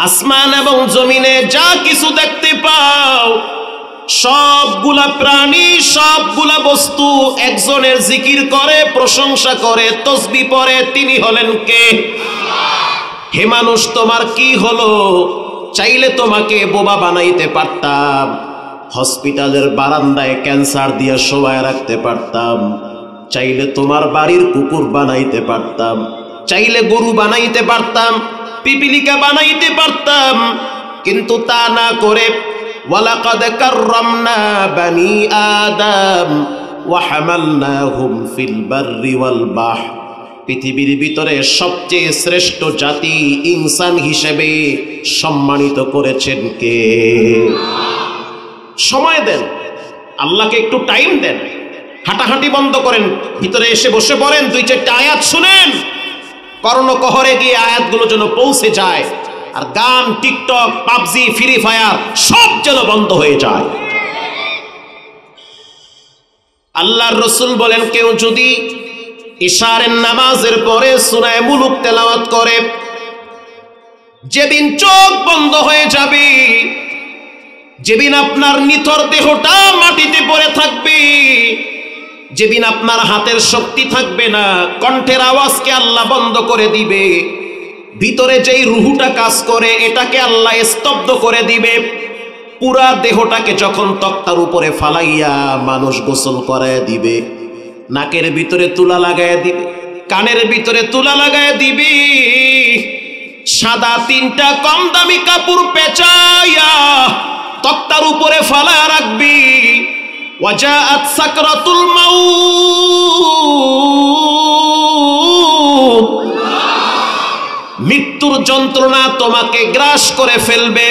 আসমান এবং জমিনে যা কিছু দেখতে পাও সবগুলা প্রাণী সবগুলা বস্তু একজনের জিকির করে, প্রশংসা করে, তসবিহ পড়ে। তিনি হলেন কে? হে মানুষ, তোমার কি হলো? চাইলে তোমাকে বোবা বানাইতে পারতাম, হসপিটালের বারান্দায় ক্যান্সার দিয়ে শোয়ায় রাখতে পারতাম, চাইলে তোমার বাড়ির কুকুর বানাইতে পারতাম, চাইলে গরু বানাইতে পারতাম, পিপিলিকা বানাইতে পারতাম, কিন্তু তা না করে ওয়ালাকাদ কাররামনা বানি আদম ওয়া হামালনাহুম ফিল বাররি ওয়াল বাহর, পৃথিবীর ভিতরে সবচেয়ে শ্রেষ্ঠ জাতি ইনসান হিসেবে সম্মানিত করেছেন কে? সময় দেন, আল্লাহকে একটু টাইম দেন, হাঁটাহাঁটি বন্ধ করেন, ভিতরে এসে বসে পড়েন, দুই চারটা আয়াত শুনেন, কর্ণকহরে গিয়ে আয়াতগুলো যেন পৌঁছে যায়, আর গান, টিকটক, পাবজি, ফ্রি ফায়ার সব যেন বন্ধ হয়ে যায়। আল্লাহর রাসূল বলেন, কেউ যদি ইশারের নামাজের পরে সূরা মুলুক তেলাওয়াত করে, যেদিন চোখ বন্ধ হয়ে যাবে, যেদিন আপনার নিথর দেহটা মাটিতে পড়ে থাকবে, যেদিন আপনার হাতের শক্তি থাকবে না, কণ্ঠের আওয়াজকে আল্লাহ বন্ধ করে দিবে, ভিতরে যেই রুহুটা কাজ করে এটাকে আল্লাহ স্তব্ধ করে দিবে, পুরা দেহটাকে যখন তক্তার উপরে ফালাইয়া মানুষ গোসল করায় দিবে, নাকের ভিতরে তুলা লাগায় দিবে, কানের ভিতরে তুলা লাগায় দিবে, সাদা তিনটা কম দামি কাপড় পেঁচাইয়া তক্তার উপরে ফালা রাখবি, ওয়াজাআত সাকরাতুল মাউত, মৃত্যুর যন্ত্রণা তোমাকে গ্রাস করে ফেলবে।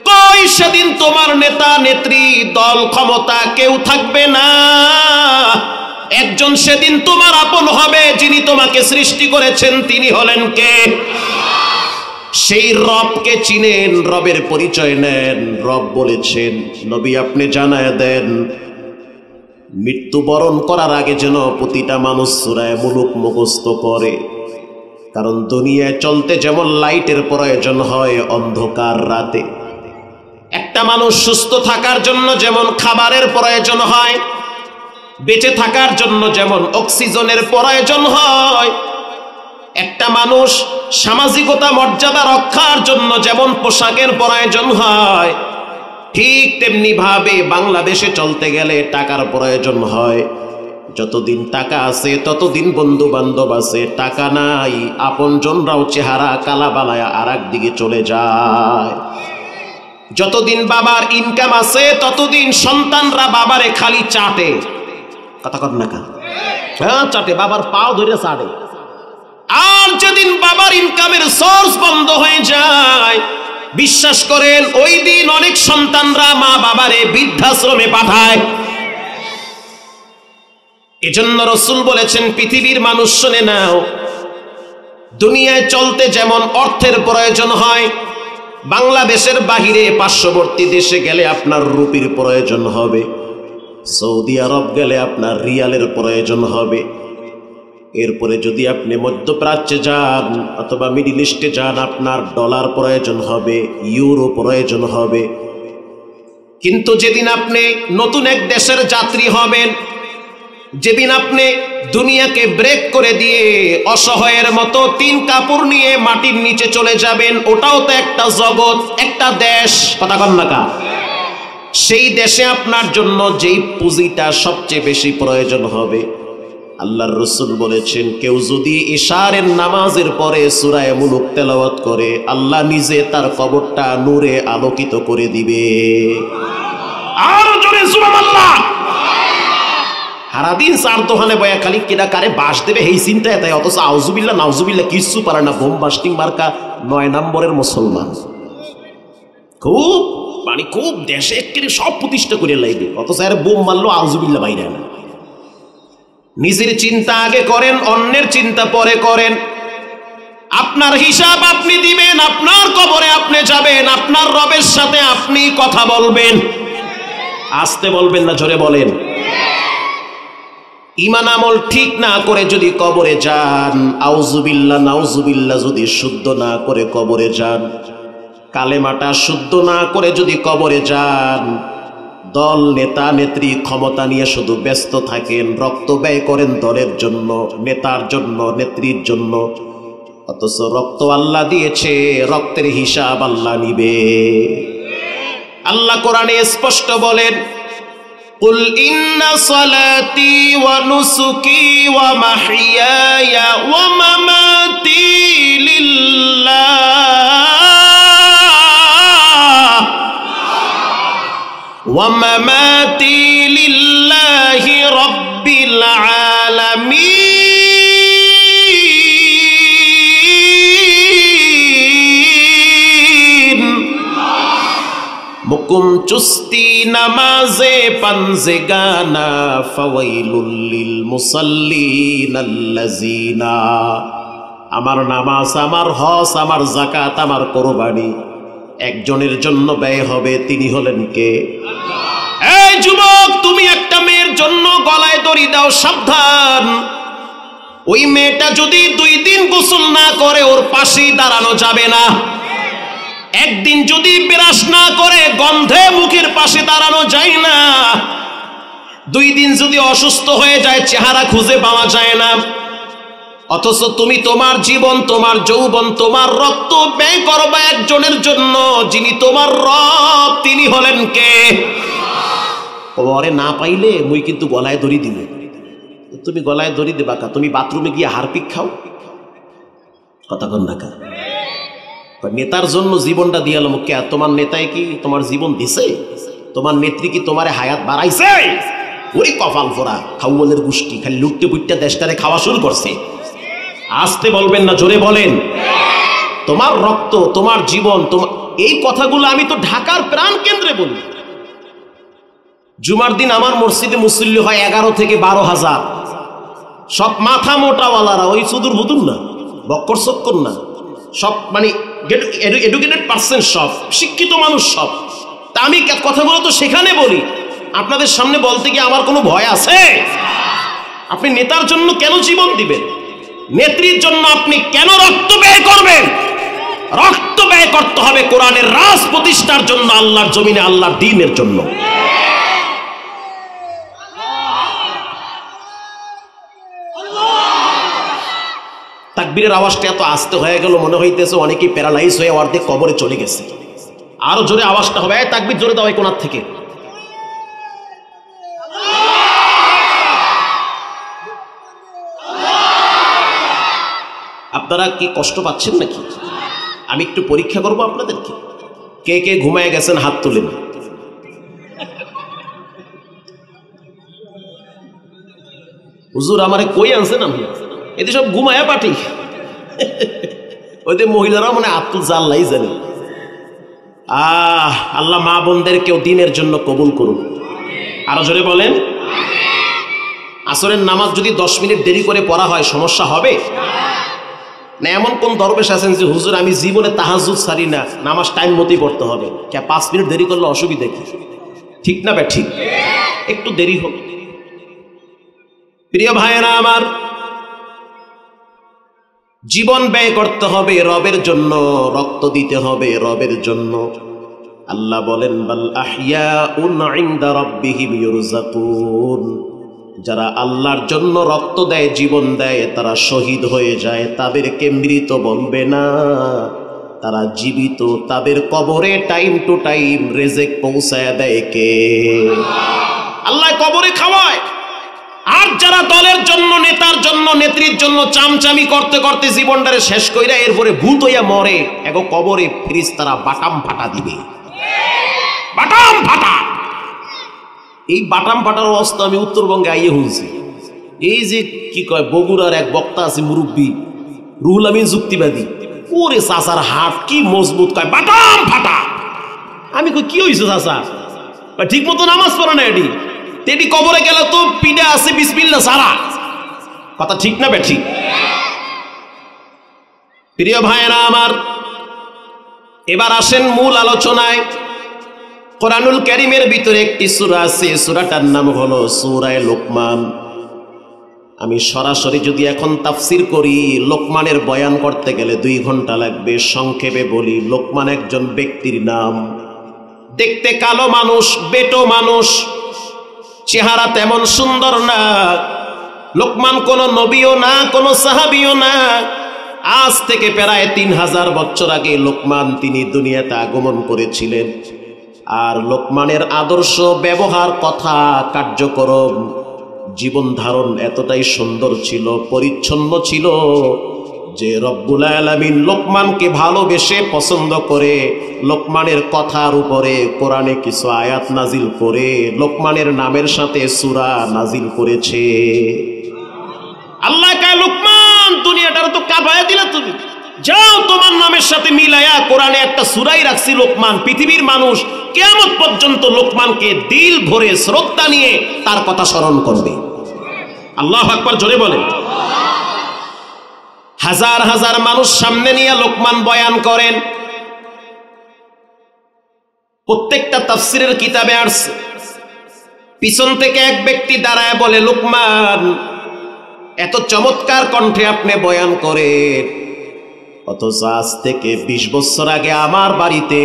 কই সেদিন তোমার নেতা নেত্রী, দল, ক্ষমতা কেউ থাকবে না, একজন সেদিন তোমার আপন হবে, যিনি তোমাকে সৃষ্টি করেছেন। তিনি হলেন কে? সেই রবকে চিনেন, রবের পরিচয় নেন। রব বলেছেন, নবী আপনি জানায় দেন, মৃত্যুবরণ করার আগে যেন প্রতিটা মানুষ সূরা মুলুক মুখস্থ করে। কারণ দুনিয়ায় চলতে যেমন লাইটের প্রয়োজন হয় অন্ধকার রাতে, একটা মানুষ সুস্থ থাকার জন্য যেমন খাবারের প্রয়োজন হয়, বেঁচে থাকার জন্য যেমন অক্সিজেনের প্রয়োজন হয়, একটা মানুষ সামাজিকতা মর্যাদা রক্ষার জন্য যেমন পোশাকের প্রয়োজন হয়, ঠিক তেমনি ভাবে বাংলাদেশে চলতে গেলে টাকার প্রয়োজন হয়। যতদিন টাকা আছে ততদিন বন্ধু বান্ধব আছে, টাকা নাই আপনজনরাও চেহারা কালা বালায়া আর এক দিকে চলে যায়। যতদিন বাবার ইনকাম আছে ততদিন সন্তানরা বাবারে খালি চাটে, কথা কর না কা, হ্যাঁ চাটে, বাবার পাও ধরে চাটে। আর যেদিন বাবার ইনকামের সোর্স বন্ধ হয়ে যায়, বিশ্বাস করেন ওই দিন অনেক সন্তানরা মা বাবারে বৃদ্ধাশ্রমে পাঠায়। এজন্য রাসূল বলেছেন, পৃথিবীর মানুষ শুনে নাও, দুনিয়ায় চলতে যেমন অর্থের প্রয়োজন হয়, বাংলাদেশের বাহিরে পার্শ্ববর্তী দেশে গেলে আপনার রুপির প্রয়োজন হবে, সৌদি আরব গেলে আপনার রিয়ালের প্রয়োজন হবে, এরপরে যদি আপনি মধ্যপ্রাচ্যে যান অথবা মিডল ইস্টে যান আপনার ডলার প্রয়োজন হবে, ইউরো প্রয়োজন হবে। কিন্তু যেদিন আপনি নতুন এক দেশের যাত্রী হবেন, যেদিন আপনি দুনিয়াকে ব্রেক করে দিয়ে অসহায়ের মতো তিন কাপড় নিয়ে মাটির নিচে চলে যাবেন, ওটাও তো একটা জগৎ, একটা দেশ, কথা কন না কা। সেই দেশে আপনার জন্য যেই পুঁজিটা সবচেয়ে বেশি প্রয়োজন হবে, আল্লাহর রাসূল বলেছেন, কেউ যদি ইশারের নামাজের পরে সূরা মুলুক তেলাওয়াত করে, আল্লাহ নিজে তার কবরটা নূরে আলোকিত করে দিবে। আর জোরে সুবহানাল্লাহ। সারাদিন চার দোকানে বয়া খালি কেনা কারে বাস দেবে এই চিন্তায় তাই, অথচ আউজুবিল্লাহ নাউজুবিল্লাহ কিচ্ছু পারে না, বোম বাস্টিং মার্কা ৯ নম্বরের মুসলমান। খুব মানে খুব দেশে একেবারে সব প্রতিষ্ঠা করে লাগবে, অথচ আর বোম মারলো আউজুবিল্লাহ বাইরে না। নিজের চিন্তা আগে করেন, অন্যের চিন্তা পরে করেন। আপনার হিসাব আপনি দিবেন, আপনার কবরে আপনি যাবেন, আপনার রবের সাথে আপনি কথা বলবেন। আস্তে বলবেন না, জোরে বলেন। ঈমান আমল ঠিক না করে যদি কবরে যান, আউযুবিল্লাহ নাউযুবিল্লাহ যদি শুদ্ধ না করে কবরে যান, কালেমাটা শুদ্ধ না করে যদি কবরে যান, দল নেতা নেত্রী ক্ষমতা নিয়ে শুধু ব্যস্ত থাকেন, রক্ত ব্যয় করেন দলের জন্য, নেতার জন্য, নেত্রীর জন্য, অথচ রক্ত আল্লাহ দিয়েছে, রক্তের হিসাব আল্লাহ নিবে। আল্লাহ কোরআনে স্পষ্ট বলেন, কুল ইন্না সালাতি ওয়া নুসুকি ওয়া মাহইয়ায়া ওয়া মামাতি লিল্লাহ ওয়া মামাতি লিল্লাহি রাব্বিল আলামিন। মুকুম চুস্তি নামাজে পানজে গানা ফাওয়াইলুল লিল মুসাল্লিন আল্লাযিনা। আমার নামাজ, আমার হজ, আমার যাকাত, আমার কোরবানি একজনের জন্য ব্যয় হবে, তিনি হলেন কে? এই যুবক, তুমি একটা মেয়ের জন্য গলায় দড়ি দাও, সাবধান। ওই মেয়েটা যদি 2 দিন গোসল না করে ওর পাশেই দাঁড়ানো যাবে না। একদিন যদি বিরাস না করে গন্ধে মুখের পাশে দাঁড়ানো যায় না। 2 দিন যদি অসুস্থ হয়ে যায় চেহারা খুঁজে পাওয়া যায় না। অথচ তুমি তোমার জীবন, তোমার যৌবন, তোমার রক্ত ব্যয় করবা একজনের জন্য, যিনি তোমার রব, তিনি হলেন কে? ওরে না পাইলে মুই কিন্তু গলায় দড়ি দিব। তুমি গলায় দড়ি দেবা কা? তুমি বাথরুমে গিয়ে হারপিক খাও? কথা কন না কা? নেতার জন্য জীবনটা দিয়ালাম কে? তোমার নেতায় কি তোমার জীবন দিছে? তোমার নেত্রী কি তোমার হায়াত বাড়াইছে? ওরে কপাল ফোড়া খাউলের গোষ্ঠী, খালি লুটতে পুটতে দেশটারে খাওয়া শুরু করছে। আসতে বলবেন না, জোরে বলেন। তোমার রক্ত, তোমার জীবন, তোমার এই কথাগুলো আমি তো ঢাকার প্রাণ কেন্দ্রে বলি। জুমার দিন আমার মসজিদে মুসল্লি হয় 11 থেকে 12,000। সব মাথা মোটাওয়ালারা, ওই সুদূর বুদুর না, বক্কর চক্কর না, সব মানে এডুকেটেড পার্সন, সব শিক্ষিত মানুষ সব। তা আমি কথাগুলো তো সেখানে বলি, আপনাদের সামনে বলতে গিয়ে আমার কোনো ভয় আছে? আপনি নেতার জন্য কেন জীবন দিবেন? নেত্রীর জন্য আপনি কেন রক্ত ব্যয় করবেন? রক্ত ব্যয় করতে হবে কোরআনের রাজ প্রতিষ্ঠার জন্য, আল্লাহর জমিনে আল্লাহর দ্বীনের জন্য। তাকবীরের আওয়াজটা এত আস্তে হয়ে গেল, মনে হইতেছে অনেকেই প্যারালাইজ হয়ে অর্ধেক কবরে চলে গেছে। আরো জোরে আওয়াজটা হবে, তাকবীর জোরে দাও কোনার থেকে। আপনারা কি কষ্ট পাচ্ছেন নাকি? আমি একটু পরীক্ষা করব আপনাদেরকে। কে কে ঘুমায় গেছেন হাত তুলেন। হুজুর আমারে কই আনছেন আপনি? এতে সব ঘুমায়া পাটি। ওইদের মহিলারা মানে আব্দুল জাল্লাই জানে। আল্লাহ মা বোনদের কেউ দিনের জন্য কবুল করুন। আরো জোরে বলেন। আসরের নামাজ যদি 10 মিনিট দেরি করে পড়া হয় সমস্যা হবে না? এমন কোন দরবেশ আছেন যে হুজুর আমি জীবনে তাহাজ্জুদ ছাড়ি না, নামাজ টাইম মতোই পড়তে হবে, কে 5 মিনিট দেরি করলে অসুবিধা কি? ঠিক না বে ঠিক? একটু দেরি হোক। প্রিয় ভাইয়েরা আমার, জীবন ব্যয় করতে হবে রবের জন্য, রক্ত দিতে হবে রবের জন্য। আল্লাহ বলেন বাল আহইয়াউন ইনদা রাব্বিহিম ইউরযাকুন। যারা আল্লাহর জন্য রক্ত দেয়, জীবন দেয়, তারা শহীদ হয়ে যায়, তাদেরকে মৃত বলবে না, তারা জীবিত। তাদের কবরে টাইম টু টাইম রিজিক পৌঁছায় দেয় কে? আল্লাহ কবরে খাওয়ায়। আর যারা দলের জন্য, নেতার জন্য, নেত্রীর জন্য চামচামি করতে করতে জীবনটারে শেষ কইরা এরপরে ভূত হইয়া মরে, এগো কবরে ফেরেশতারা বাটাম ফাটা দিবে। বাটাম ফাটা। এই বাটাম ফাটার অবস্থা আমি উত্তরবঙ্গে আইয়ে শুনছি। এই যে কি কয় বগুড়ার এক বক্তা আছে মুরব্বী, রুহুল আমিন যুক্তিবাদী, ওরে চাচার হাত কি মজবুত, কয় বাটাম ফাটা। আমি কই কি হইছে চাচা? ঠিক মতো নামাজ পড়ে না এটি। তেটি কবরে গেল তো পিঠে আছে বিসমিল্লাহ সারা। কথা ঠিক না বেঠি? প্রিয় ভাইয়েরা আমার, এবার আসেন মূল আলোচনায়। কোরআনুল কারীমের ভিতরে একটি সূরা আছে, সূরাটার নাম হলো সূরা লোকমান। আমি সরাসরি যদি এখন তাফসির করি, লোকমানের বয়ান করতে গেলে 2 ঘন্টা লাগবে। সংক্ষেপে বলি, লোকমান একজন ব্যক্তির নাম। দেখতে কালো মানুষ, বেটো মানুষ, চেহারা তেমন সুন্দর না। লোকমান কোনো নবীও না, কোনো সাহাবীও না। আজ থেকে প্রায় 3000 বছর আগে লোকমান তিনি দুনিয়াতে আগমন করেছিলেন। আর লোকমানের আদর্শ, ব্যবহার, কথা, কার্যক্রম, জীবন ধারণ এতটাই সুন্দর ছিল, পরিচ্ছন্ন ছিল যে রব্বুল আলামিন লোকমানকে ভালোবেসে পছন্দ করে লোকমানের কথার উপরে কোরআনে কিছু আয়াত নাজিল করে লোকমানের নামের সাথে সূরা নাজিল করেছে। আল্লাহ কা লোকমান, দুনিয়াটার তো কাঁপায়া দিলা তুমি, যাও তোমার নামের সাথে মিলায়া কোরআনে একটা সূরাই রাখছি লোকমান। পৃথিবীর মানুষ কিয়ামত পর্যন্ত লোকমানকে দিল ভরে শ্রদ্ধা নিয়ে তার কথা স্মরণ করবে। আল্লাহু আকবার, জোরে বলেন। হাজার হাজার মানুষ সামনে নিয়ে লোকমান বয়ান করেন। প্রত্যেকটা তাফসিরের কিতাবে আসছে, পিছন থেকে এক ব্যক্তি দাঁড়ায় বলে, লোকমান এত চমৎকার কণ্ঠে আপনি বয়ান করেন, অথচ আজ থেকে 20 বছর আগে আমার বাড়িতে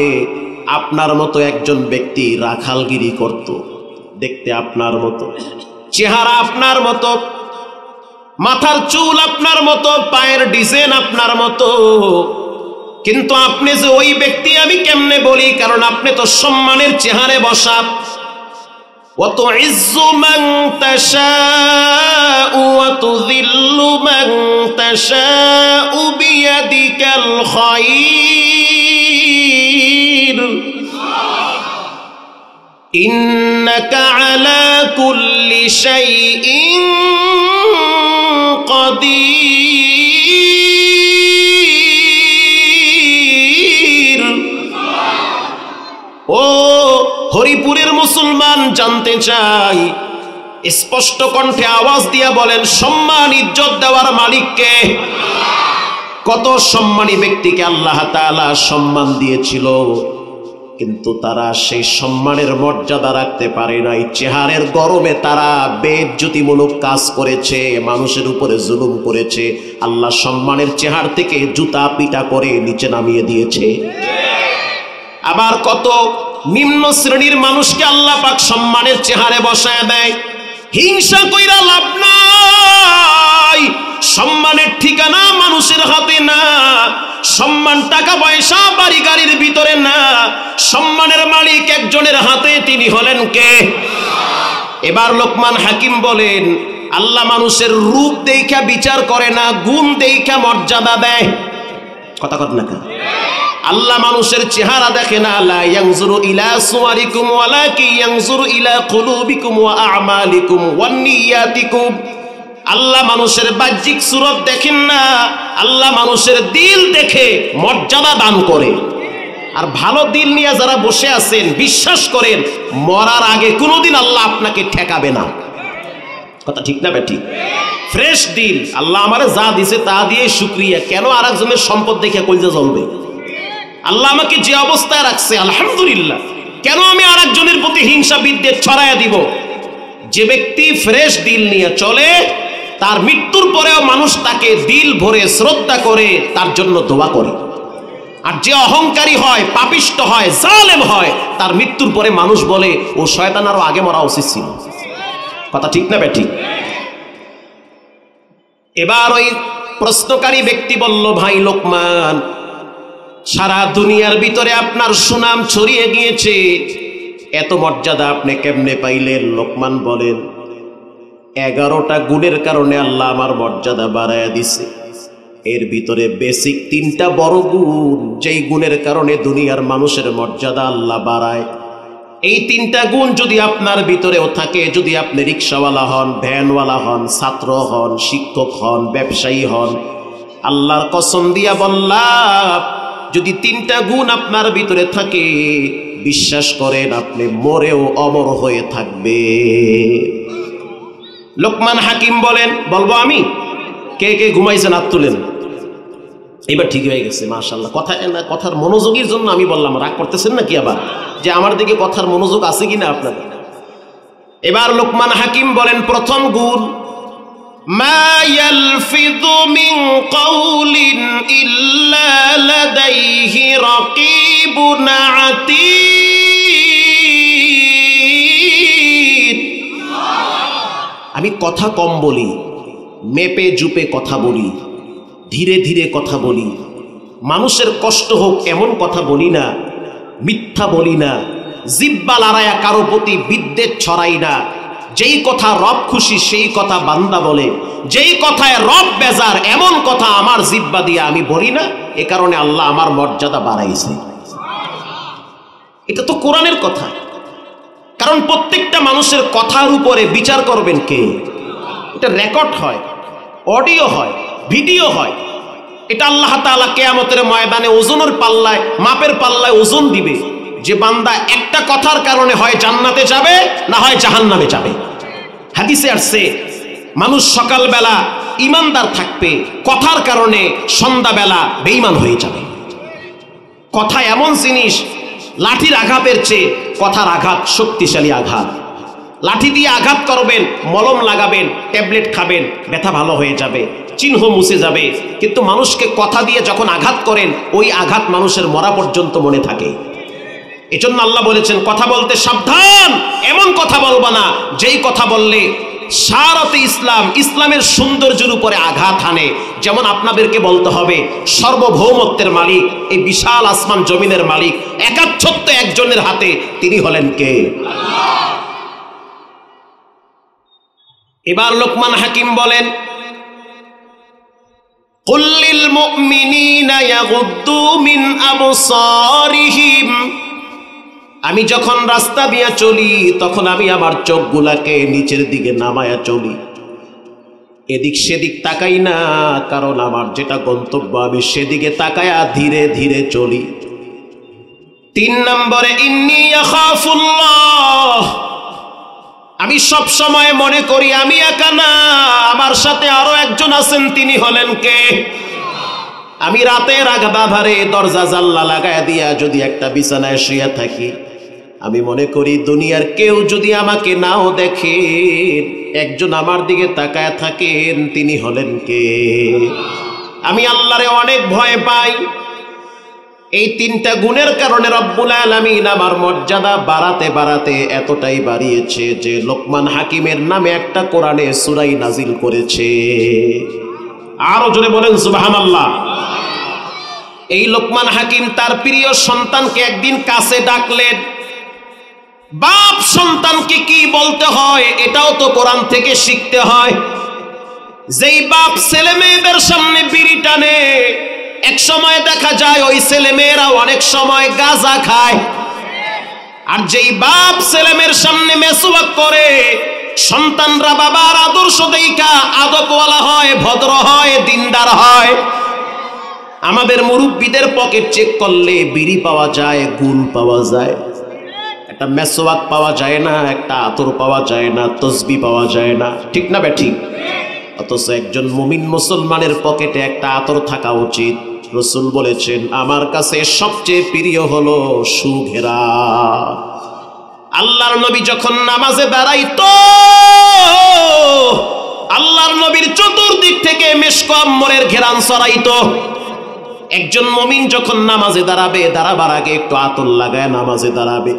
আপনার মতো একজন ব্যক্তি রাখালগিরি করত। দেখতে আপনার মতো, চেহারা আপনার মতো, মাথার চুল আপনার মতো, পায়ের ডিজাইন আপনার মতো, কিন্তু আপনি যে ওই ব্যক্তি আমি কেমনে বলি, কারণ আপনি তো সম্মানের চেহারে বসা। وَتُعِزُّ مَن تَشَاءُ وَتُذِلُّ مَن تَشَاءُ بِيَدِكَ الْخَيْرُ إِنَّكَ عَلَى كُلِّ شَيْءٍ قَدِيرٌ। ও হরিপুরের মুসলমান, জানতে চাই, স্পষ্ট কণ্ঠে আওয়াজ দিয়া বলেন, সম্মান ইজ্জত দেওয়ার মালিককে? কত সম্মানী ব্যক্তিকে আল্লাহ তাআলা সম্মান দিয়েছিল, কিন্তু তারা সেই সম্মানের মর্যাদা রাখতে পারে নাই। চেহারের গরমে তারা বেইজ্জতিমূলক কাজ করেছে, মানুষের উপরে জুলুম করেছে। আল্লাহ সম্মানের চেহার থেকে জুতা পিটা করে নিচে নামিয়ে দিয়েছে। আবার কত নিম্ন শ্রেণীর মানুষকে আল্লাহ পাক সম্মানের চেহারে বসায় দেয়। হিংসা কইরা লাভ নাই। সম্মানের ঠিকানা মানুষের হাতে না, সম্মান টাকা পয়সা বাড়ি গাড়ির ভিতরে না, সম্মানের মালিক একজনের হাতে, তিনি হলেন কে? এবার লোকমান হাকিম বলেন, আল্লাহ মানুষের রূপ দেখা বিচার করে না, গুণ দেখা মর্যাদা দেয়। কথা কত না কেন? আল্লাহ মানুষের চেহারা দেখে না। লা ইয়ানজুরু ইলা সুওয়ারিকুম ওয়ালাকিন ইয়ানজুরু ইলা কুলুবিকুম ওয়া আমালিকুম ওয়ান নিয়াতিকুম। আল্লাহ মানুষের বাহ্যিক সুরত দেখেন না, আল্লাহ মানুষের দিল দেখে মর্যাদা দান করে। আর ভালো দিল নিয়ে যারা বসে আছেন, বিশ্বাস করেন মরার আগে কোনোদিন আল্লাহ আপনাকে ঠেকাবে না। কথা ঠিক না বেঠিক? ফ্রেশ দিল, আল্লাহ আমারে যা দিছে তা দিয়ে শুকরিয়া, কেন আরেকজনের সম্পদ দেখে কইজা জ্বলবে? আল্লাহ আমাকে যে অবস্থায় রাখছে আলহামদুলিল্লাহ, কেন আমি আরেকজনের প্রতি হিংসা বিদ্বেষ ছড়াইয়া দিব? যে ব্যক্তি ফ্রেশ দিল নিয়ে চলে, তার মৃত্যুর পরেও মানুষ তাকে দিল ভরে শ্রদ্ধা করে, তার জন্য দোয়া করে। আর যে অহংকারী হয়, পাপিষ্ট হয়, জালেম হয়, তার মৃত্যুর পরে মানুষ বলে ও শয়তান আরো আগে মরা উচিত ছিল। কথা ঠিক না বেঠিক? এবার ওই প্রশ্নকারী ব্যক্তি বলল, ভাই লোকমান, সারা দুনিয়ার ভিতরে আপনার সুনাম ছড়িয়ে গিয়েছে, এত মর্যাদা আপনি কেমনে পাইলেন? লোকমান বলেন, 11টা গুণের কারণে আল্লাহ আমার মর্যাদা বাড়ায়া দিছে। এর ভিতরে বেসিক 3টা বড় গুণ, যেই গুণের কারণে দুনিয়ার মানুষের মর্যাদা আল্লাহ বাড়ায়। এই 3টা গুণ যদি আপনার ভিতরেও থাকে, যদি আপনি রিক্সাওয়ালা হন, ভ্যানওয়ালা হন, ছাত্র হন, শিক্ষক হন, ব্যবসায়ী হন, আল্লাহর কসম দিয়া বললাম, যদি 3টা গুণ আপনার ভিতরে থাকে, বিশ্বাস করেন আপনি মরেও অমর হয়ে থাকবে। লোকমান হাকিম বলেন, বলবো আমি? কে কে ঘুমাইছেন হাত তুলেন। এবার ঠিক হয়ে গেছে, মাশাআল্লাহ। কথার মনোযোগের জন্য আমি বললাম, রাগ করতেছেন নাকি আবার যে আমার দিকে কথার মনোযোগ আছে কিনা আপনাদের? এবার লোকমান হাকিম বলেন, প্রথম গুণ, মা ইয়ালফিযু মিন কাউলিন ইল্লা লাদাইহি রাকীবুন আতীদ। আমি কথা কম বলি, মেপে জুপে কথা বলি, ধীরে ধীরে কথা বলি, মানুষের কষ্ট হোক এমন কথা বলি না, মিথ্যা বলি না, জিব্বা লড়াইয়া কারো প্রতি বিদ্বেষ ছড়াই না। যেই কথা রব খুশি সেই কথা বান্দা বলে, যেই কথায় রব বেজার এমন কথা আমার জিব্বা দিয়ে আমি বলি না। এ কারণে আল্লাহ আমার মর্যাদা বাড়াইছে। এটা তো কোরআনের কথা। কারণ প্রত্যেকটা মানুষের কথার উপরে বিচার করবেন কে? এটা রেকর্ড হয়, অডিও হয়, ভিডিও হয়। এটা আল্লাহ তাআলা কিয়ামতের ময়দানে ওজনের পাল্লায়, মাপের পাল্লায় ওজন দিবে, যে বান্দা একটা কথার কারণে হয় জান্নাতে যাবে না হয় জাহান্নামে যাবে। হাদিসে আসছে মানুষ সকালবেলা ইমানদার থাকবে, কথার কারণে সন্ধ্যাবেলা বেঈমান হয়ে যাবে। কথা এমন জিনিস, লাঠির আঘাতের চেয়ে কথার আঘাত শক্তিশালী আঘাত। লাঠি দিয়ে আঘাত করবেন, মলম লাগাবেন, ট্যাবলেট খাবেন, ব্যথা ভালো হয়ে যাবে, চিহ্ন মুছে যাবে। কিন্তু মানুষকে কথা দিয়ে যখন আঘাত করেন, ওই আঘাত মানুষের মরা পর্যন্ত মনে থাকে। এজন্য আল্লাহ বলেছেন কথা বলতে সাবধান। এমন কথা বলবা না যেই কথা বললে সারাতে ইসলাম, ইসলামের সৌন্দর্যের উপরে আঘাত হানে। যেমন আপনাদেরকে বলতে হবে সর্বভৌমত্বের মালিক, এই বিশাল আসমান জমিনের মালিক একাচ্ছত্ব একজনের হাতে, তিনি হলেন কে? এবার লোকমান হাকিম বলেন কুল্লিল মুমিনিনা ইয়াগুদ্দু মিন আবসারিহিম। আমি যখন রাস্তা দিয়ে চলি তখন আমি আমার চোখগুলাকে নিচের দিকে নামায়া চলি, এদিক সেদিক তাকাই না। কারণ আমার যেটা গন্তব্য আমি সেদিকে তাকায়া ধীরে ধীরে চলি। 3 নম্বরে ইন্নী আখাফুল্লাহ। আমি সব সময় মনে করি আমি একা না, আমার সাথে আরো একজন আছেন, তিনি হলেন কে? আমি রাতের আধারে দরজা জানলা লাগায় দিয়া যদি একটা বিছানায় শুয়ে থাকি, আমি মনে করি দুনিয়ার কেউ যদি আমাকে নাও দেখে, একজন আমার দিকে তাকায় থাকেন, তিনি হলেন কে? আমি আল্লাহরে অনেক ভয় পাই। এই 3টা গুণের কারণে রব্বুল আলামিন আমার মর্যাদা বাড়াতে বাড়াতে এতটাই বাড়িয়েছে যে লোকমান হাকিমের নামে একটা কোরআনে সূরা নাজিল করেছে। আরো জোরে বলেন সুবহানাল্লাহ। এই লোকমান হাকিম তার প্রিয় সন্তানকে একদিন কাছে ডাকলেন। বাপ সন্তানকে কি বলতে হয় এটাও তো কোরআন থেকে শিখতে হয়। যেই বাপ ছেলে মেয়েদের সামনে বিড়ি টানে, এক সময় দেখা যায় ওই ছেলে মেয়েরা অনেক সময় গাঁজা খায়। আর যেই বাপ ছেলে মেয়ের সামনে মেসওয়াক করে, সন্তানরা বাবার আদর্শ দেইখা আদবওয়ালা হয়, ভদ্র হয়, দিনদার হয়। আমাদের মুরব্বীদের পকেট চেক করলে বিড়ি পাওয়া যায়, গুল পাওয়া যায়, একটা মেসওয়াক পাওয়া যায় না, একটা আতর পাওয়া যায় না, তসবি পাওয়া যায় না, ঠিক না বেঠিক? অথচ একজন মুমিন মুসলমানের পকেটে একটা আতর থাকা উচিত। রাসূল বলেছেন আমার কাছে সবচেয়ে প্রিয় হলো সুঘেরা। আল্লাহর নবী যখন নামাজে দাঁড়াইতো, আল্লাহর নবীর চতুর্দিক থেকে মেশক আম্বরের ঘেরান ছড়াইতো। একজন মুমিন যখন নামাজে দাঁড়াবে, দাঁড়াবার আগে একটু আতর লাগায় নামাজে দাঁড়াবে।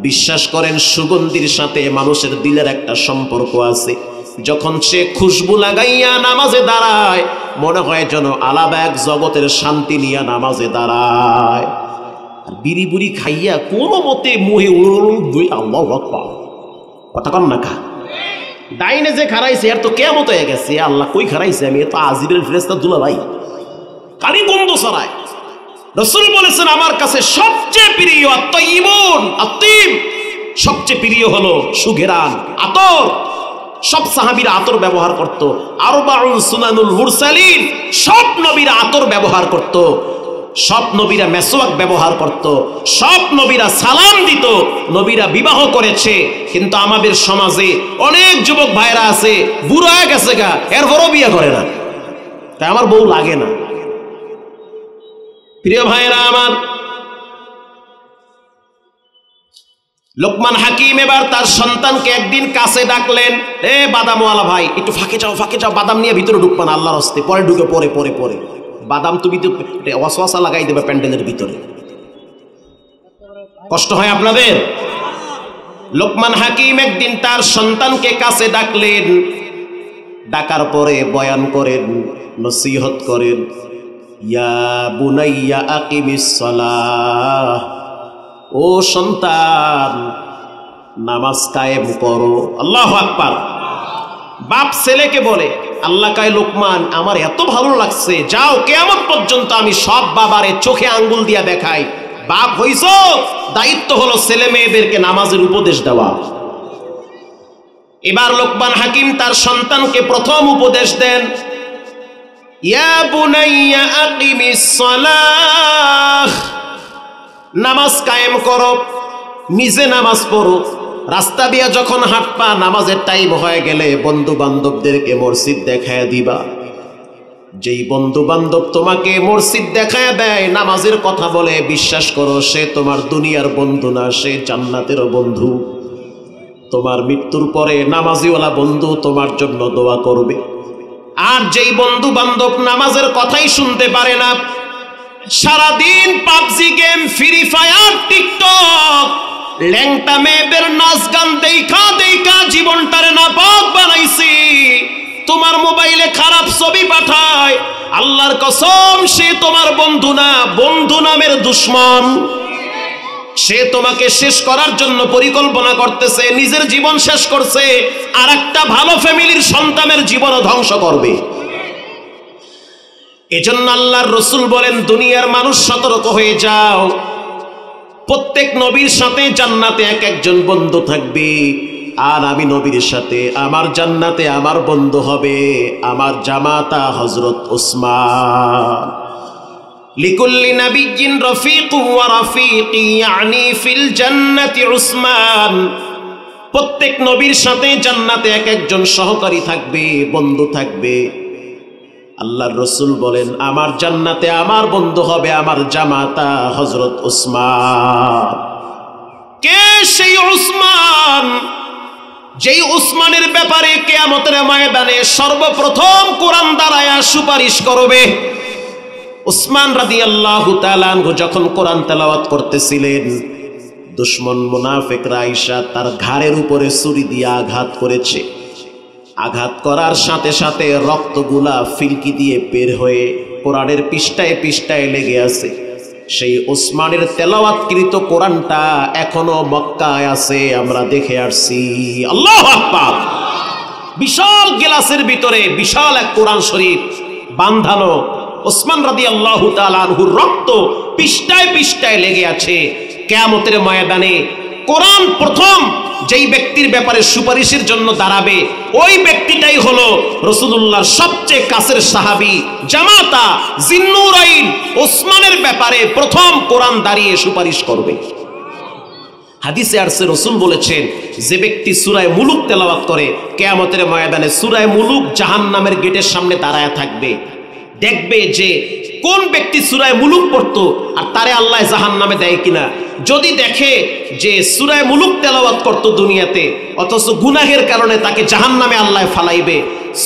বিশ্বাস করেন সুগন্ধির সাথে মানুষের দিলের একটা সম্পর্ক আছে। যখন সে খুশবু লাগাইয়া নামাজে দাঁড়ায়, মনে হয় যেন আলাদা এক জগতের শান্তি নিয়ে নামাজে দাঁড়ায়। আর বিড়ি বুড়ি খাইয়া কোনো মতে মুহে আল্লাহু আকবার কথা কন না খা। ডাইনে যে খারাইছে আর তো কিয়ামত হয়ে গেছে। আল্লাহ কই খারাইছে? আমি তো আজরাইল ফেরেশতা দুলা ভাই, কালি গন্ধ ছড়ায়। রাসূল বলেছেন আমার কাছে সবচেয়ে প্রিয় আত-তাইয়িবুন আত-তাইয়িব, সবচেয়ে প্রিয় হলো সুঘেরান, আতর। সব সাহাবীরা আতর ব্যবহার করত। আরবাউন সুনানুল মুরসালিন, সব নবীরা আতর ব্যবহার করত, সব নবীরা মেসওয়াক ব্যবহার করত, সব নবীরা সালাম দিত, নবীরা বিবাহ করেছে। কিন্তু আমাদের সমাজে অনেক যুবক ভাইরা আছে বুড়ো হয়ে গেছে গা, এরপরও বিয়ে করে না, তাই আমার বউ লাগে না। প্রিয় ভাইরা আমার, লোকমান হাকিম এবার তার সন্তানকে একদিন কাছে ডাকলেন, এ বাদামওয়ালা ভাই, একটু ফাঁকে যাও, বাদাম নিয়ে ভিতরে ঢুকবা না, আল্লাহর হস্তে, পরে ঢুকে পরে বাদাম তুমি তো ওয়াসওয়াসা লাগাই দেবে প্যান্ডেলের ভিতরে, কষ্ট হয় আপনাদের। লোকমান হাকিম একদিন তার সন্তানকে কাছে ডাকলেন, ডাকার পরে বয়ান করেন, নসিহত করেন, ইয়া বুনাইয়া আকিমিস সালাহ, ও সন্তান নামাজ কায়েম করো। আল্লাহু আকবার। বাপ ছেলেকে বলে, আল্লাহ কয় লোকমান আমার এত ভালো লাগছে, যাও কিয়ামত পর্যন্ত আমি সব বাবারে চোখে আঙ্গুল দিয়া দেখাই, বাপ হইছো, দায়িত্ব হলো ছেলে মেয়েদেরকে নামাজের উপদেশ দেওয়া। এবার লোকমান হাকিম তার সন্তানকে প্রথম উপদেশ দেন, ইয়া বুনাইয়া আকিমিস সালাহ, নামাজ কায়েম করো, নিজে নামাজ পড়ো, রাস্তা দিয়া যখন হাঁটবা নামাজের টাইম হয়ে গেলে বন্ধু বান্ধবদেরকে মসজিদ দেখায় দিবা। যেই বন্ধু বান্ধব তোমাকে মসজিদ দেখায় দেয়, নামাজের কথা বলে, বিশ্বাস করো সে তোমার দুনিয়ার বন্ধু না, সে জান্নাতেরও বন্ধু। তোমার মৃত্যুর পরে নামাজিওয়ালা বন্ধু তোমার জন্য দোয়া করবে। আর যেই বন্ধু বান্ধব নামাজের কথাই শুনতে পারে না, সারাদিন PUBG game, free fire, TikTok, ল্যাংটা মেয়েদের নাচ গান দেখা জীবনটারে নাপাক বানাইছি, তোমার মোবাইলে খারাপ ছবি পাঠায়, আল্লাহর কসম সে তোমার বন্ধু না, বন্ধু নামের দুশ্মন। সে তোমাকে শেষ করার জন্য পরিকল্পনা করতেছে, নিজের জীবন শেষ করছে, আর একটা ভালো ফ্যামিলির সন্তানের জীবনও ধ্বংস করবে। এজন্য আল্লাহর রাসূল বলেন, দুনিয়ার মানুষ সতর্ক হয়ে যাও, প্রত্যেক নবীর সাথে জান্নাতে এক একজন বন্ধু থাকবে, আর আমি নবীর সাথে আমার জান্নাতে আমার বন্ধু হবে আমার জামাতা হযরত উসমান। লিকুল্লি নাবিয়্যিন রাফীকুন ওয়া রাফীকি ইয়ানি ফিল জান্নাতি উসমান। প্রত্যেক নবীর সাথে জান্নাতে এক একজন সহকারী থাকবে, বন্ধু থাকবে। আল্লাহর রাসূল বলেন, আমার জান্নাতে আমার বন্ধু হবে আমার জামাতা হযরত উসমান। কে সেই উসমান? যেই উসমানের ব্যাপারে কিয়ামতের ময়দানে সর্বপ্রথম কোরআন দ্বারায়া সুপারিশ করবে। উসমান রাদিয়াল্লাহু তাআলা আনহু যখন কোরআন তেলাওয়াত করতেছিলেন, দুশমন মুনাফিকরা আইসা তার ঘাড়ের উপরে ছুরি দিয়ে আঘাত করেছে। আঘাত করার সাথে সাথে রক্তগুলা ফিলকি দিয়ে বের হয়ে কোরআনের পৃষ্ঠায় পৃষ্ঠায় লেগে আছে। সেই উসমানের তেলাওয়াতকৃত কোরআনটা এখনো মক্কায় আছে, আমরা দেখে আসছি। আল্লাহু আকবার। বিশাল গিলাসের ভিতরে বিশাল এক কোরআন শরীফ বাঁধানো, উসমান রাদিয়াল্লাহু তাআলা আনহুর রক্ত পৃষ্ঠায় পৃষ্ঠায় লেগে আছে। কিয়ামতের ময়দানে কোরআন প্রথম যেই ব্যক্তির ব্যাপারে সুপারিশের জন্য দাঁড়াবে, ওই ব্যক্তিটাই হলো রাসূলুল্লাহর সবচেয়ে কাছের সাহাবী, জামাতা জিন্নুরাইন ওসমানের ব্যাপারে প্রথম কোরআন দাঁড়িয়ে সুপারিশ করবে। হাদিসে আসছে, রাসূল বলেছেন, যে ব্যক্তি সূরা মুলুক তেলাওয়াত করে কিয়ামতের ময়দানে সূরা মুলুক জাহান্নামের গেটের সামনে দাঁড়ায় থাকবে। দেখবে যে কোন ব্যক্তি সূরা মুলুক পড়তো আর তারে আল্লাহ জাহান্নামে দেয় কিনা। যদি দেখে যে সূরা মুলুক তেলাওয়াত করতো দুনিয়াতে, অথচ গুনাহের কারণে তাকে জাহান্নামে আল্লাহ ফালাইবে,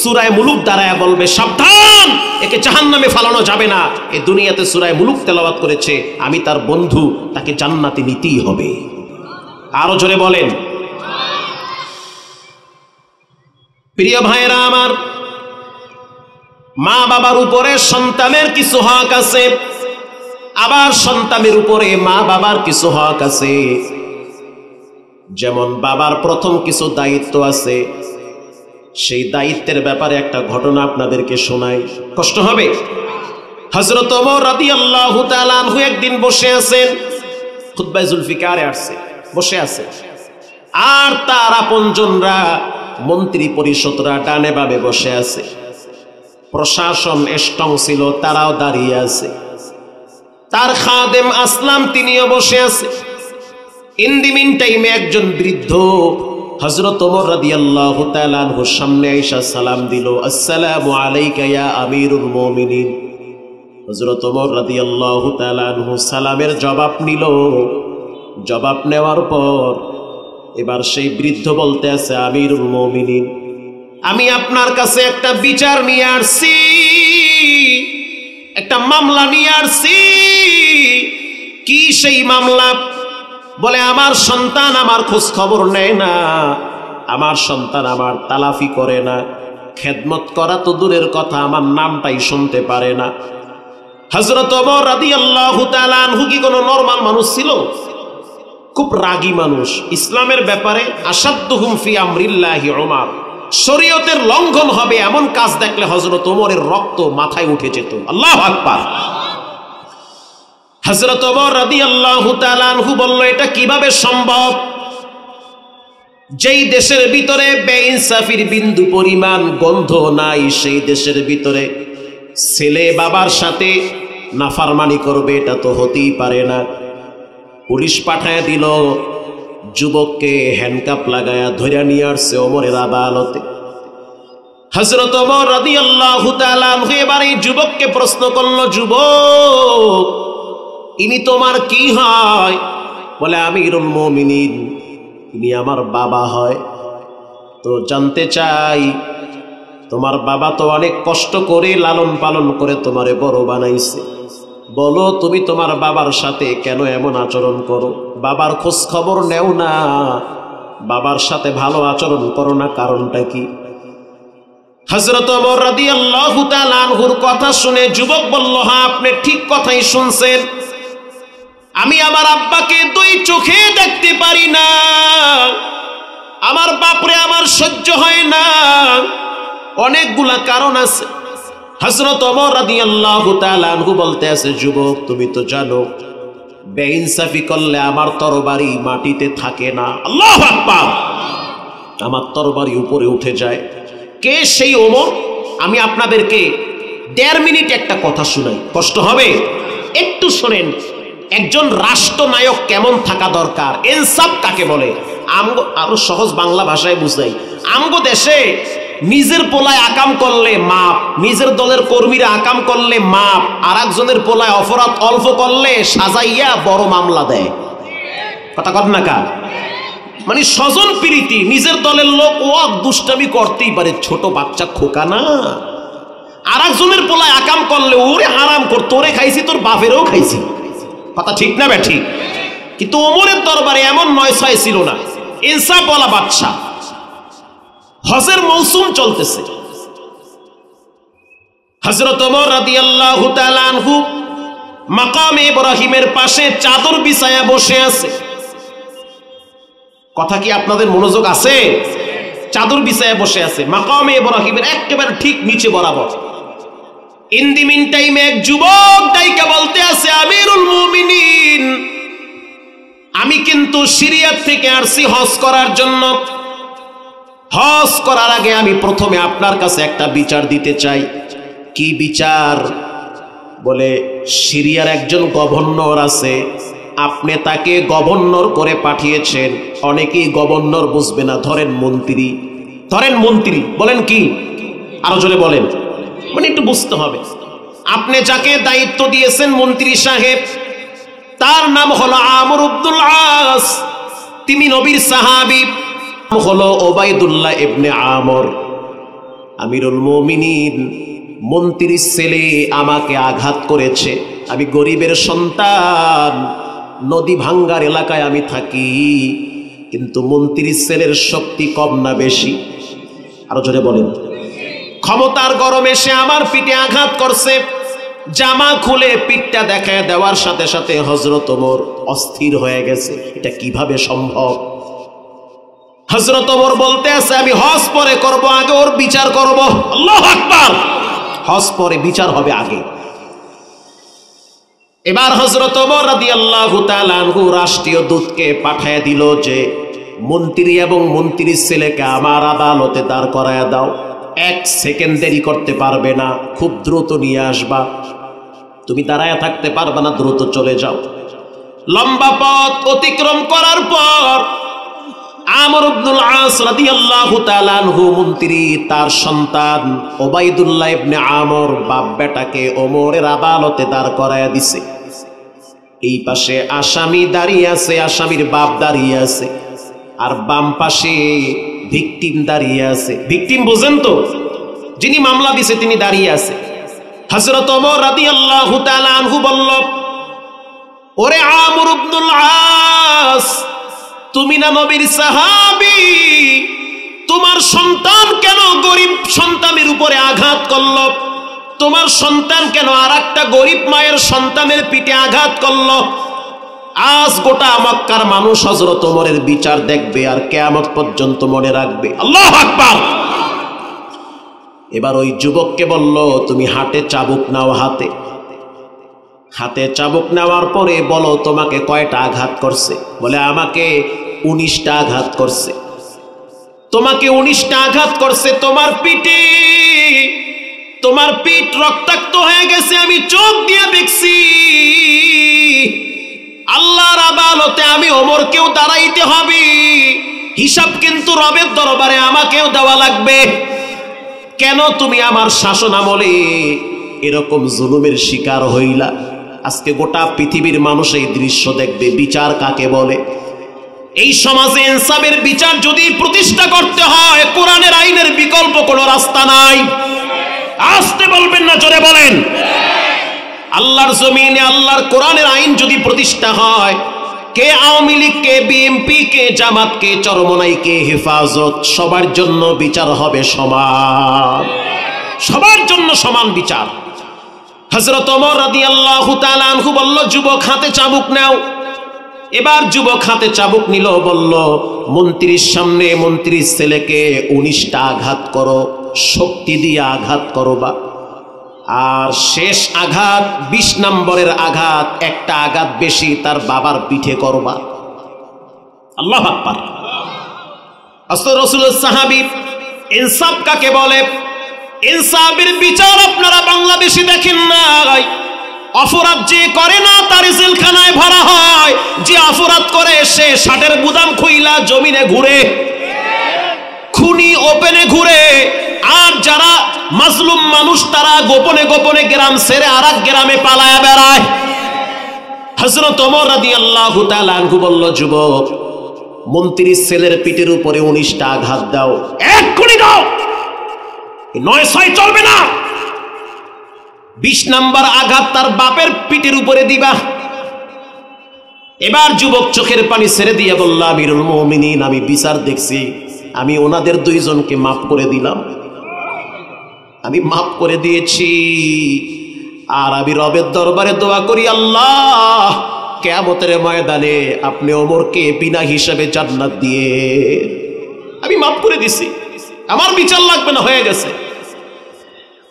সূরা মুলুক দাঁড়ায় বলবে, সাবধান, একে জাহান্নামে ফালানো যাবে না। এ দুনিয়াতে সূরা মুলুক তেলাওয়াত করেছে, আমি তার বন্ধু, তাকে জান্নাতে নিতেই হবে। আরো জোরে বলেন। প্রিয় ভাইরা আমার, মা বাবার উপরে সন্তানের কিছু হক আছে, আবার সন্তানের উপরে মা বাবার কিছু হক আছে। যেমন বাবার প্রথম কিছু দায়িত্ব আছে, সেই দায়িত্বের ব্যাপারে একটা ঘটনা আপনাদেরকে শোনাই, কষ্ট হবে। হযরত ওমর রাদিয়াল্লাহু তাআলা আনহু একদিন বসে আছেন, খুতবায়ে জুলফিকারে আসছে, বসে আছে, আর তার আপনজনরা মন্ত্রী পরিষদরা ডানে বামে বসে আছে, প্রশাসন স্ট্রং ছিল, তারাও দাঁড়িয়ে আছে, তার খাদেম আসলাম তিনিও বসে আছে। ইন দি মিন টাইমে একজন বৃদ্ধ হযরত ওমর রাদিয়াল্লাহু তাআলা আনহুর সামনে আইসা সালাম দিল, আসসালামু আলাইকা ইয়া আমিরুল মুমিনিন। হযরত ওমর রাদিয়াল্লাহু তাআলা আনহু সালামের জবাব নিল। জবাব নেওয়ার পর এবার সেই বৃদ্ধ বলতে আছে, আমিরুল মুমিনিন, আমি আপনার কাছে একটা বিচার নিয়ে আসছি, একটা মামলা নিয়ে আসছি। কি সেই মামলা? বলে, আমার সন্তান আমার খোঁজ খবর নেয় না, আমার সন্তান আমার তালাফি করে না, খেদমত করা তো দূরের কথা, আমার নামটাই শুনতে পারে না। হযরত ওমর রাদিয়াল্লাহু তাআলা আনহু কি কোনো নরমাল মানুষ ছিল? খুব রাগী মানুষ। ইসলামের ব্যাপারে আসাদ্দুহুম ফি আমরিল্লাহি ওমর, শরীয়তের লঙ্ঘন হবে এমন কাজ দেখলে হযরত ওমরের রক্ত মাথায় উঠে যেত। আল্লাহু আকবার। হযরত ওমর রাদিয়াল্লাহু তাআলা আনহু বলল, এটা কিভাবে সম্ভব? যেই দেশের ভিতরে বেইনসাফির বিন্দু পরিমাণ গন্ধ নাই, সেই দেশের ভিতরে ছেলে বাবার সাথে নাফরমানি করবে, এটা তো হতেই পারে না। পুলিশ পাঠায় দিল, যুবককে হ্যান্ডকাপ লাগায়া ধরে নিয়ে আসছে ওমরের আদালতে। হযরত ওমর রাদিয়াল্লাহু তাআলা আনহু এবার এই যুবককে প্রশ্ন করল, যুবক, ইনি তোমার কি হয়? বলে, আমিরুল মুমিনিন, ইনি আমার বাবা হয়। তো জানতে চাই, তোমার বাবা তো অনেক কষ্ট করে লালন পালন করে তোমারে বড় বানাইছে, বলো তুমি তোমার বাবার সাথে কেন এমন আচরণ করো? বাবার খোঁজ খবর নেও না, বাবার সাথে ভালো আচরণ করো না, কারণটা কি? হযরত ওমর রাদিয়াল্লাহু তাআলা আনহুর কথা শুনে যুবক বলল, হ্যাঁ, আপনি ঠিক কথাই শুনছেন। আমি আমার আব্বাকে দুই চোখে দেখতে পারি না, আমার বাপরে আমার সহ্য হয় না, অনেকগুলা কারণ আছে। হযরত ওমর রাদিয়াল্লাহু তাআলা আনহু বলতে আছে, যুবক, তুমি তো জানো বেইনসাফি করলে আমার তরবারি মাটিতে থাকে না। আল্লাহু আকবার। আমার তরবারি উপরে উঠে যায়। কে সেই ওমর? আমি আপনাদেরকে 1.5 মিনিট একটা কথা শোনাই, কষ্ট হবে, একটু শোনেন। একজন রাষ্ট্রনায়ক কেমন থাকা দরকার, ইনসাফ কাকে বলে, আরো সহজ বাংলা ভাষায় বুঝাই। আমগো দেশে নিজের পোলায় আকাম করলে মাপ, নিজের দলের কর্মীরা আকাম করলে মাপ, আর একজনের পোলায় অপরাধ অল্প করলে সাজাইয়া বড় মামলা দেয়। কথা কর না কা? মানে স্বজন প্রীতি, নিজের দলের লোক ও দুষ্টামি করতেই পারে, ছোট বাচ্চা খোকা না। আর একজনের পোলায় আকাম করলে ওরে হারাম কর, তোরে খাইছি, তোর বাপেরও খাইছি। কথা ঠিক না ব্যাঠি? কিন্তু ওমরের দরবারে এমন 9-6 ছিল না, ইনসাফ ওয়ালা বাদশা। হজের মৌসুম চলতেছে। হযরত ওমর রাদিয়াল্লাহু তাআলা আনহু মাকামে ইব্রাহিমের পাশে চাদর বিছায়া বসে আছে। কথা কি আপনাদের মনোযোগ আছে? চাদর বিছায়া বসে আছে মাকামে ইব্রাহিমের একেবারে ঠিক নিচে বরাবর। ইন দি মিন টাইমে এক যুবক ডাইকা বলতে আছে, আমিরুল মুমিনিন, আমি কিন্তু সিরিয়া থেকে আসছি হজ করার জন্য। হজ করার আগে আমি প্রথমে আপনার কাছে একটা বিচার দিতে চাই। কি বিচার? বলে, সিরিয়ার একজন গভর্নর আছে, আপনি তাকে গভর্নর করে পাঠিয়েছেন। অনেকেই গভর্নর বুঝবে না, ধরেন মন্ত্রী, ধরেন মন্ত্রী। বলেন কি? আরো জোরে বলেন, মানে একটু বুঝতে হবে। আপনি যাকে দায়িত্ব দিয়েছেন মন্ত্রী সাহেব, তার নাম হলো আমর ইবনুল আস, তিনি নবীর সাহাবী, হলো ওবাইদুল্লাহ ইবনে আমর। আমিরুল মুমিনিন, মন্ত্রীর ছেলে আমাকে আঘাত করেছে, আমি গরিবের সন্তান, নদী ভাঙ্গার এলাকায় আমি থাকি, কিন্তু মন্ত্রীর ছেলের শক্তি কম না বেশি? আরো জোরে বলেন। ক্ষমতার গরমে সে আমার পিঠে আঘাত করছে, জামা খুলে পিঠটা দেখায় দেওয়ার সাথে সাথে হযরত ওমর অস্থির হয়ে গেছে, এটা কিভাবে সম্ভব? হযরত ওমর বলতে আছে, আমি হজ পরে করব, আগে ওর বিচার করব। আল্লাহু আকবার। হজ পরে, বিচার হবে আগে। এবার হযরত ওমর রাদিয়াল্লাহু তাআলা আনহু রাষ্ট্রীয় দূতকে পাঠিয়ে দিল যে মন্ত্রী এবং মন্ত্রীর ছেলেকে আমার আদালতে দাঁড় করায় দাও, 1 সেকেন্ড দেরি করতে পারবে না, খুব দ্রুত নিয়ে আসবা, তুমি দাঁড়ায় থাকতে পারবে না, দ্রুত চলে যাও। লম্বা পথ অতিক্রম করার পর আমর ইবনুল আস রাদিয়াল্লাহু তাআলা আনহু মন্ত্রী তার সন্তান ওবাইদুল্লাহ ইবনে আমর বাপ বেটাকে ওমরের আদালতে দাঁড় করায়া দিছে। এই পাশে আসামি দাঁড়িয়ে আছে, আসামির বাপ দাঁড়িয়ে আছে। আর বাম পাশে ভিকটিম দাঁড়িয়ে আছে। ভিকটিম বোঝেন তো, যিনি মামলা দিছে তিনি দাঁড়িয়ে আছে। হযরত ওমর রাদিয়াল্লাহু তাআলা আনহু বলল, ওরে আমর ইবনুল আস, তুমি না নবীর সাহাবী, তোমার সন্তান কেন গরিব সন্তানের উপরে আঘাত করল? তোমার সন্তান কেন আরেকটা গরিব মায়ের সন্তানের পিঠে আঘাত করল? আজ গোটা মক্কার মানুষ হযরত ওমরের বিচার দেখবে আর কিয়ামত পর্যন্ত মনে রাখবে। আল্লাহু আকবার। এবার ওই যুবককে বলল, তুমি হাতে চাবুক নাও। হাতে চাবুক নেওয়ার পরে বলো তোমাকে কয়টা আঘাত করছে? বলে আমাকে 19টা আঘাত করছে। তোমাকে 19টা আঘাত করছে তোমার পিঠে, তোমার পিঠ রক্তাক্ত হয়ে গেছে, আমি চোখ দিয়ে দেখছি। আল্লাহর আদালতে আমি ওমরকেও দাঁড়াইতে হবে, হিসাব কিন্তু রবের দরবারে আমাকেও দেওয়া লাগবে। কেন তুমি আমার শাসন আমলে এরকম জুলুমের শিকার হইলা? আজকে গোটা পৃথিবীর মানুষ এই দৃশ্য দেখবে। বিচার কাকে বলে? এই সমাজে ইনসাফের বিচার যদি প্রতিষ্ঠা করতে হয়, কোরআনের আইনের বিকল্প কোনো রাস্তা নাই। আসতে বলবেন না, জোরে বলেন। আল্লাহর জমিনে আল্লাহর কোরআনের আইন যদি প্রতিষ্ঠা হয়, কে আওয়ামী লীগ, কে বিএনপি, কে জামাত, কে চরমনাই, কে হেফাজত, সবার জন্য বিচার হবে সমান। সবার জন্য সমান বিচার। হযরত ওমর রাদিয়াল্লাহু তাআলা আনহু বলল, যুবক হাতে চাবুক নাও। এবার যুবক হাতে চাবুক নিল, বলল মন্ত্রীর সামনে মন্ত্রীর ছেলেকে 19টা আঘাত করো, শক্তি দিয়ে আঘাত করবা। আর শেষ আঘাত 20 নম্বরের আঘাত, একটা আঘাত বেশি তার বাবার পিঠে করবা। আল্লাহু আকবার। আসলে রাসূলের সাহাবী। ইনসাফ কাকে বলে? ইনসাফের বিচার আপনারা বাংলাদেশে দেখেন নাই। অপরাধ যে করে না তার জেলখানায় ভরা হয়, যে অপরাধ করে সে শার্টের বুদাম খুইলা জমিনে ঘুরে, খুনি ওপেনে ঘুরে। আর যারা মাজলুম মানুষ তারা গোপনে গোপনে গ্রাম ছেড়ে আরেক গ্রামে পালায়া বেড়ায়। হযরত ওমর রাদিয়াল্লাহু তাআলা আনহু বলল, যুবক মন্ত্রীর ছেলের পিঠের উপরে 19টা আঘাত দাও, এক্ষুনি দাও, 9-6 চলবে না। 20 নম্বর আঘাত তার বাপের পিঠের উপরে দিবা। এবার যুবক চোখের পানি ছেড়ে দিয়ে বলল, আমিরুল মুমিনিন, আমি বিচার দেখছি, আমি ওনাদের 2 জনকে মাফ করে দিলাম, আমি মাফ করে দিয়েছি। আর আমি রবের দরবারে দোয়া করি, আল্লাহ কিয়ামতের ময়দানে আপনি ওমরকে বিনা হিসাবে জান্নাত দিয়ে, আমি মাফ করে দিছি, আমার বিচার লাগবে না, হয়ে গেছে।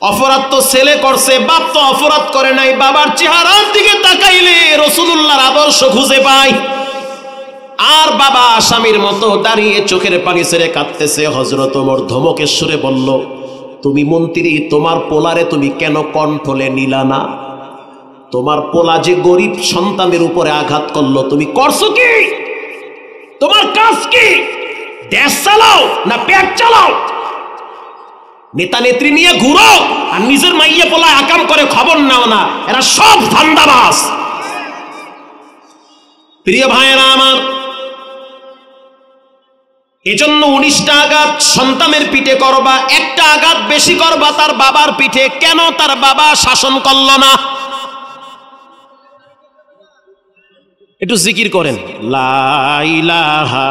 অপরাধ তো ছেলে করছে, বাপ তো অপরাধ করে নাই। বাবার চেহারার দিকে তাকাইলে রাসূলুল্লাহর আদর্শ খুঁজে পায়। আর বাবা আসামির মতো দাঁড়িয়ে চোখের পানি ছেড়ে কাঁদতেছে। হযরত ওমর ধমকের সুরে বলল, তুমি মন্ত্রী, তোমার পোলারে তুমি কেন কন্ট্রোলে নিলা না? তোমার পোলা যে গরিব সন্তানের উপরে আঘাত করলো, তুমি করছো কি? তোমার কাজ কি? দেশ চালাও না পেট চালাও? নেতা নেত্রী নিয়ে ঘুরো আর নিজের মাইয়া পোলা আকাম করে খবর নাও না? এরা সব ধান্দাবাজ। প্রিয় ভাইয়েরা আমার, এজন্য 19টা আঘাত সন্তানের পিঠে করবা, একটা আঘাত বেশি করবা তার বাবার পিঠে। কেন তার বাবা শাসন করল না? একটু জিকির করেন, লা ইলাহা